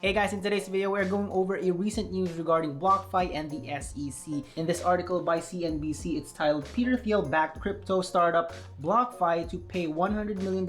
Hey guys, in today's video, we're going over a recent news regarding BlockFi and the SEC. In this article by CNBC, it's titled Peter Thiel-backed crypto startup BlockFi to pay $100 million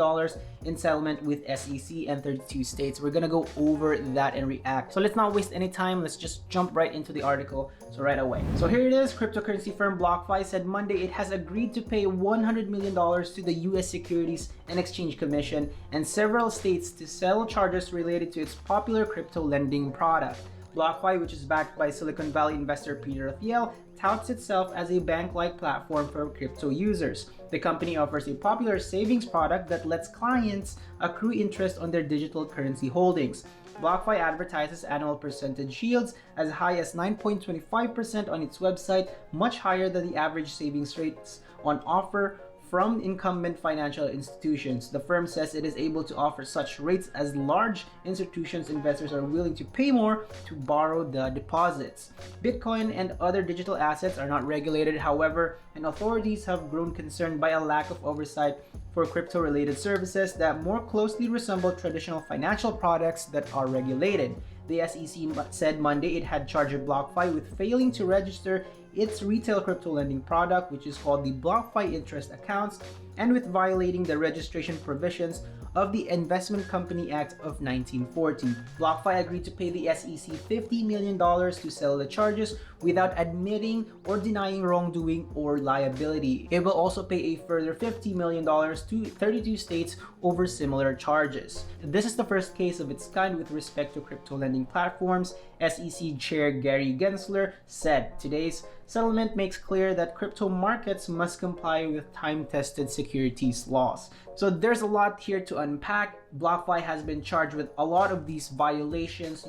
in settlement with SEC and 32 states. We're gonna go over that and react. So let's not waste any time. Let's just jump right into the article. So right away. So here it is. Cryptocurrency firm BlockFi said Monday it has agreed to pay $100 million to the US Securities and Exchange Commission and several states to settle charges related to its popular crypto lending product. BlockFi, which is backed by Silicon Valley investor Peter Thiel, touts itself as a bank-like platform for crypto users. The company offers a popular savings product that lets clients accrue interest on their digital currency holdings. BlockFi advertises annual percentage yields as high as 9.25% on its website, much higher than the average savings rates on offer from incumbent financial institutions. The firm says it is able to offer such rates as large institutions investors are willing to pay more to borrow the deposits. Bitcoin and other digital assets are not regulated, however, and authorities have grown concerned by a lack of oversight for crypto-related services that more closely resemble traditional financial products that are regulated. The SEC said Monday it had charged BlockFi with failing to register its retail crypto lending product, which is called the BlockFi Intereset Accounts, and with violating the registration provisions of the Investment Company Act of 1940. BlockFi agreed to pay the SEC $50 million to settle the charges without admitting or denying wrongdoing or liability. It will also pay a further $50 million to 32 states over similar charges. This is the first case of its kind with respect to crypto lending platforms. SEC Chair Gary Gensler said today's settlement makes clear that crypto markets must comply with time-tested securities laws. So there's a lot here to unpack. BlockFi has been charged with a lot of these violations,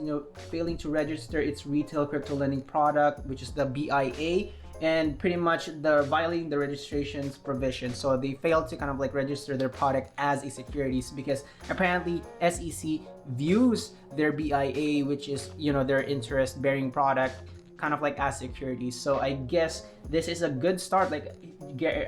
failing to register its retail crypto lending product, which is the BIA, and pretty much the violating the registrations provision. So they failed to kind of like register their product as a securities because apparently SEC views their BIA, which is their interest bearing product, kind of like as securities. So I guess this is a good start, like Gary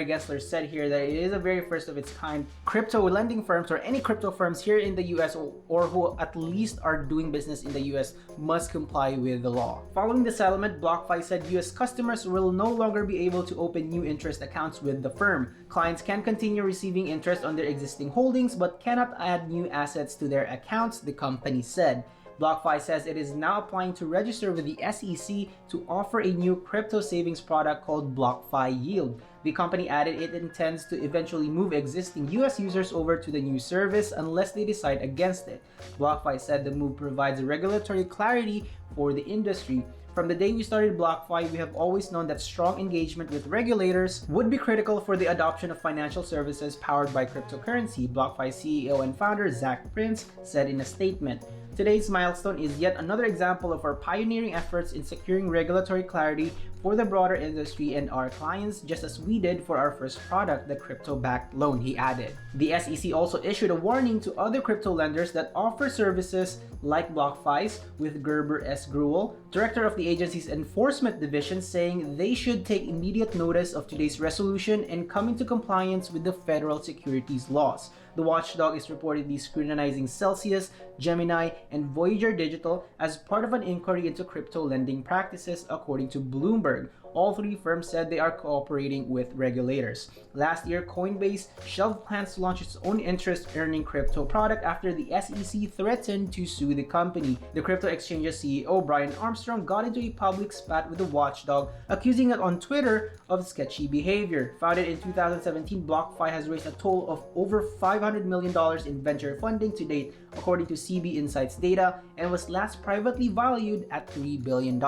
Gensler said here, that it is a very first of its kind crypto lending firms or any crypto firms here in the US or who at least are doing business in the US must comply with the law. Following the settlement, BlockFi said US customers will no longer be able to open new interest accounts with the firm. Clients can continue receiving interest on their existing holdings but cannot add new assets to their accounts, the company said. BlockFi says it is now applying to register with the SEC to offer a new crypto savings product called BlockFi Yield. The company added it intends to eventually move existing US users over to the new service unless they decide against it. BlockFi said the move provides regulatory clarity for the industry. From the day we started BlockFi, we have always known that strong engagement with regulators would be critical for the adoption of financial services powered by cryptocurrency, BlockFi CEO and founder Zach Prince said in a statement. Today's milestone is yet another example of our pioneering efforts in securing regulatory clarity for the broader industry and our clients, just as we did for our first product, the crypto-backed loan, he added. The SEC also issued a warning to other crypto lenders that offer services like BlockFi's, with Gerber S. Gruel, director of the agency's enforcement division, saying they should take immediate notice of today's resolution and come into compliance with the federal securities laws. The watchdog is reportedly scrutinizing Celsius, Gemini, and Voyager Digital as part of an inquiry into crypto lending practices, according to Bloomberg. All three firms said they are cooperating with regulators. Last year, Coinbase shelved plans to launch its own interest-earning crypto product after the SEC threatened to sue the company. The crypto exchange's CEO, Brian Armstrong, got into a public spat with the watchdog, accusing it on Twitter of sketchy behavior. Founded in 2017, BlockFi has raised a total of over $500 million in venture funding to date, according to CB Insights data, and was last privately valued at $3 billion.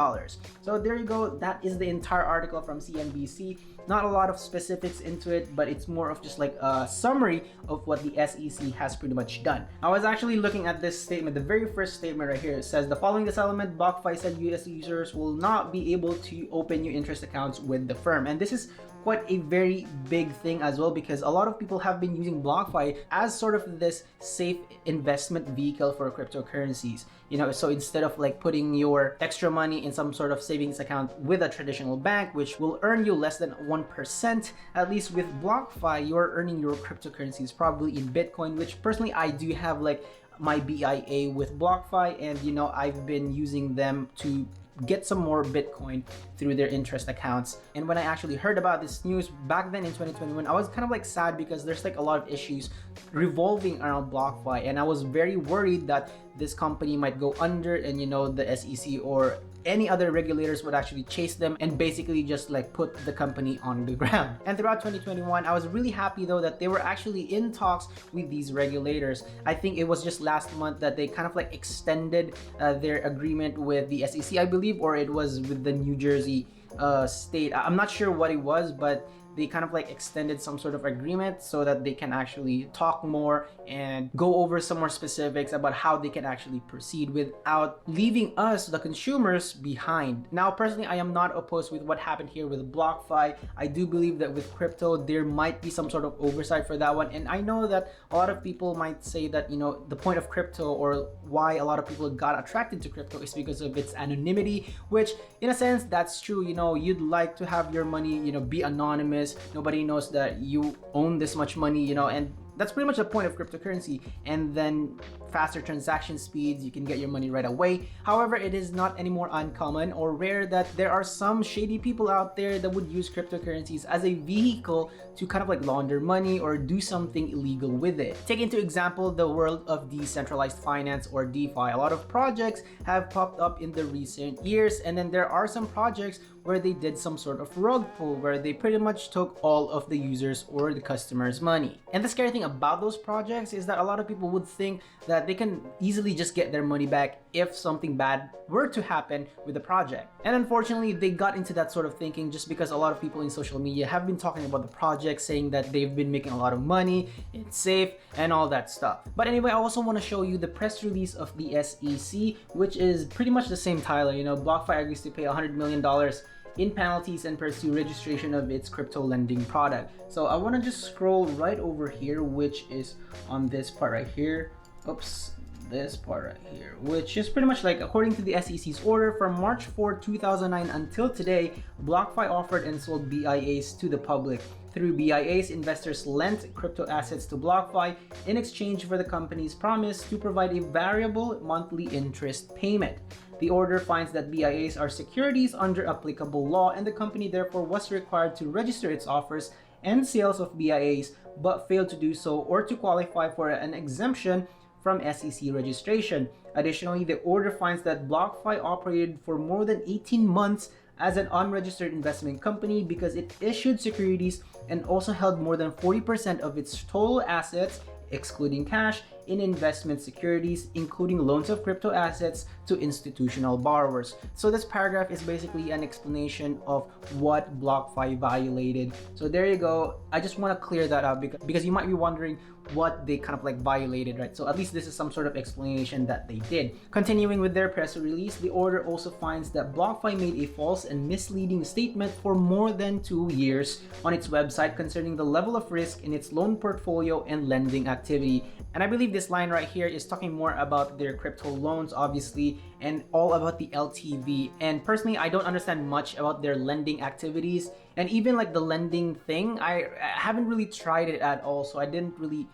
So there you go. That is the entire article from CNBC. Not a lot of specifics into it, but it's more of just like a summary of what the SEC has pretty much done. I was actually looking at this statement, the very first statement right here. It says, the following the settlement, BlockFi said US users will not be able to open new interest accounts with the firm. And this is quite a very big thing as well, because a lot of people have been using BlockFi as sort of this safe investment vehicle for cryptocurrencies. So instead of like putting your extra money in some sort of savings account with a traditional bank, which will earn you less than 1%, at least with BlockFi, you're earning your cryptocurrencies probably in Bitcoin, which personally I do have like my BIA with BlockFi, and I've been using them to get some more Bitcoin through their Intereset accounts. And when I actually heard about this news back then in 2021, I was kind of like sad because there's like a lot of issues revolving around BlockFi, and I was very worried that this company might go under, and the SEC or any other regulators would actually chase them and basically just like put the company on the ground. And throughout 2021, I was really happy though that they were actually in talks with these regulators. I think it was just last month that they kind of like extended their agreement with the SEC, I believe, or it was with the New Jersey state. I'm not sure what it was, but they kind of like extended some sort of agreement so that they can actually talk more and go over some more specifics about how they can actually proceed without leaving us, the consumers, behind. Now, personally, I am not opposed with what happened here with BlockFi. I do believe that with crypto, there might be some sort of oversight for that one. And I know that a lot of people might say that, the point of crypto, or why a lot of people got attracted to crypto, is because of its anonymity, which in a sense, that's true. You'd like to have your money, be anonymous. Nobody knows that you own this much money, and that's pretty much the point of cryptocurrency. And then faster transaction speeds, you can get your money right away. However, it is not anymore uncommon or rare that there are some shady people out there that would use cryptocurrencies as a vehicle to kind of like launder money or do something illegal with it. Take into example the world of decentralized finance, or DeFi. A lot of projects have popped up in the recent years, and then there are some projects where they did some sort of rug pull where they pretty much took all of the users or the customers' money. And the scary thing about those projects is that a lot of people would think that they can easily just get their money back if something bad were to happen with the project. And unfortunately, they got into that sort of thinking just because a lot of people in social media have been talking about the project, saying that they've been making a lot of money, it's safe, and all that stuff. But anyway, I also want to show you the press release of the SEC, which is pretty much the same title. BlockFi agrees to pay $100 million in penalties and pursue registration of its crypto lending product. So I want to just scroll right over here, which is on this part right here. Oops, this part right here, which is pretty much like, according to the SEC's order, from March 4, 2009 until today, BlockFi offered and sold BIAs to the public. Through BIAs, investors lent crypto assets to BlockFi in exchange for the company's promise to provide a variable monthly interest payment. The order finds that BIAs are securities under applicable law, and the company therefore was required to register its offers and sales of BIAs, but failed to do so or to qualify for an exemption from SEC registration. Additionally, the order finds that BlockFi operated for more than 18 months as an unregistered investment company because it issued securities and also held more than 40% of its total assets, excluding cash, in investment securities, including loans of crypto assets to institutional borrowers. So this paragraph is basically an explanation of what BlockFi violated. So there you go. I just want to clear that up because you might be wondering what they kind of like violated, right? So at least this is some sort of explanation that they did. Continuing with their press release, the order also finds that BlockFi made a false and misleading statement for more than 2 years on its website concerning the level of risk in its loan portfolio and lending activity. And I believe this line right here is talking more about their crypto loans, obviously, and all about the LTV. And personally, I don't understand much about their lending activities. And even like the lending thing, I haven't really tried it at all. So I didn't really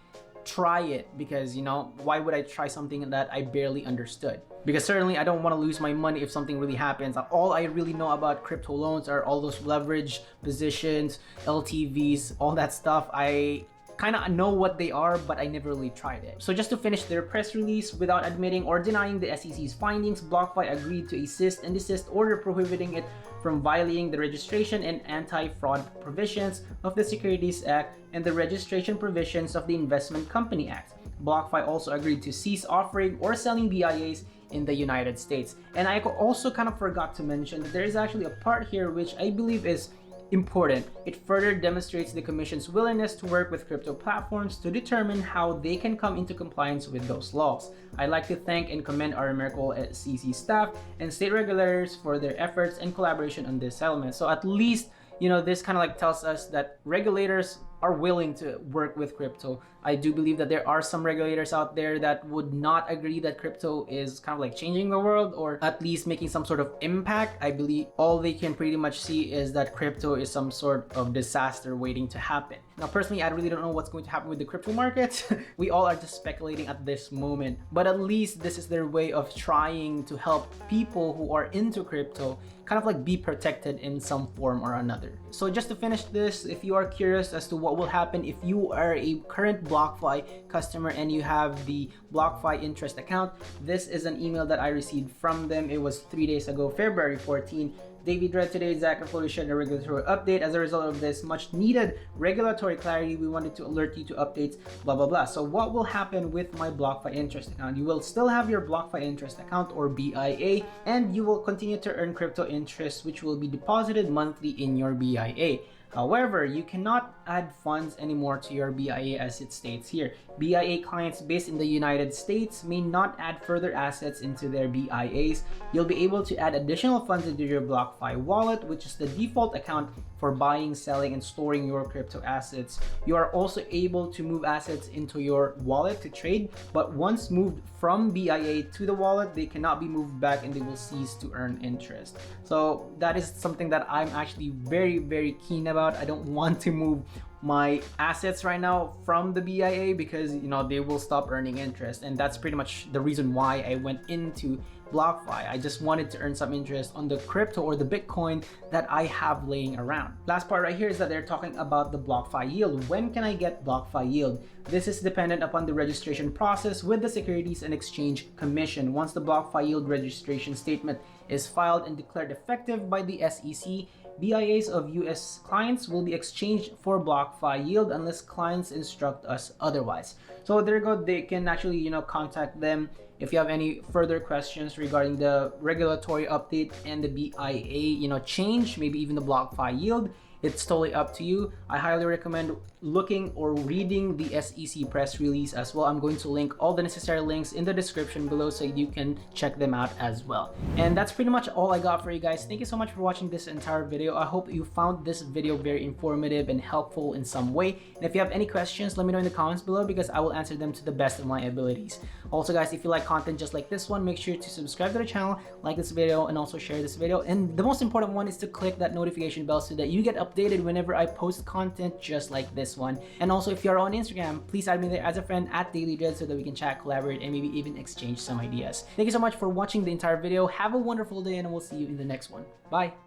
try it because, why would I try something that I barely understood? Because certainly I don't want to lose my money if something really happens. All I really know about crypto loans are all those leverage positions, LTVs, all that stuff. I kind of know what they are, but I never really tried it. So just to finish their press release, without admitting or denying the SEC's findings, BlockFi agreed to a cease and desist order prohibiting it from violating the registration and anti-fraud provisions of the Securities Act and the registration provisions of the Investment Company Act. BlockFi also agreed to cease offering or selling BIAs in the United States. And I also kind of forgot to mention that there is actually a part here which I believe is important. It further demonstrates the Commission's willingness to work with crypto platforms to determine how they can come into compliance with those laws. I'd like to thank and commend our Merkle SEC staff and state regulators for their efforts and collaboration on this settlement. So at least, this kind of like tells us that regulators are willing to work with crypto I do believe that there are some regulators out there that would not agree that crypto is kind of like changing the world, or at least making some sort of impact. I believe all they can pretty much see is that crypto is some sort of disaster waiting to happen. Now, personally, I really don't know what's going to happen with the crypto market. We all are just speculating at this moment, but at least this is their way of trying to help people who are into crypto kind of like be protected in some form or another. So just to finish this, if you are curious as to what will happen if you are a current BlockFi customer and you have the BlockFi Intereset account, this is an email that I received from them. It was 3 days ago, February 14. David read today, Zach and Flo shared a regulatory update. As a result of this much needed regulatory clarity, we wanted to alert you to updates, blah, blah, blah. So what will happen with my BlockFi Intereset account? You will still have your BlockFi Intereset account, or BIA, and you will continue to earn crypto interest, which will be deposited monthly in your BIA. However, you cannot add funds anymore to your BIA as it states here. BIA clients based in the United States may not add further assets into their BIAs. You'll be able to add additional funds into your BlockFi wallet, which is the default account for buying, selling, and storing your crypto assets. You are also able to move assets into your wallet to trade, but once moved from BIA to the wallet, they cannot be moved back and they will cease to earn interest. So that is something that I'm actually very, very keen about. I don't want to move my assets right now from the BIA because they will stop earning interest, and that's pretty much the reason why I went into BlockFi. I just wanted to earn some interest on the crypto or the Bitcoin that I have laying around. Last part right here is that they're talking about the BlockFi yield. When can I get BlockFi yield? This is dependent upon the registration process with the Securities and Exchange Commission. Once the BlockFi yield registration statement is filed and declared effective by the SEC, BIAs of US clients will be exchanged for BlockFi yield unless clients instruct us otherwise. So there you go. They can actually, contact them if you have any further questions regarding the regulatory update and the BIA, change, maybe even the BlockFi yield. It's totally up to you. I highly recommend looking or reading the SEC press release as well. I'm going to link all the necessary links in the description below so you can check them out as well. And that's pretty much all I got for you guys. Thank you so much for watching this entire video. I hope you found this video very informative and helpful in some way. And if you have any questions, let me know in the comments below because I will answer them to the best of my abilities. Also guys, if you like content just like this one, make sure to subscribe to the channel, like this video, and also share this video. And the most important one is to click that notification bell so that you get updated whenever I post content just like this one. And also, if you're on Instagram, please add me there as a friend at DailyDread so that we can chat, collaborate, and maybe even exchange some ideas. Thank you so much for watching the entire video. Have a wonderful day, and we'll see you in the next one. Bye.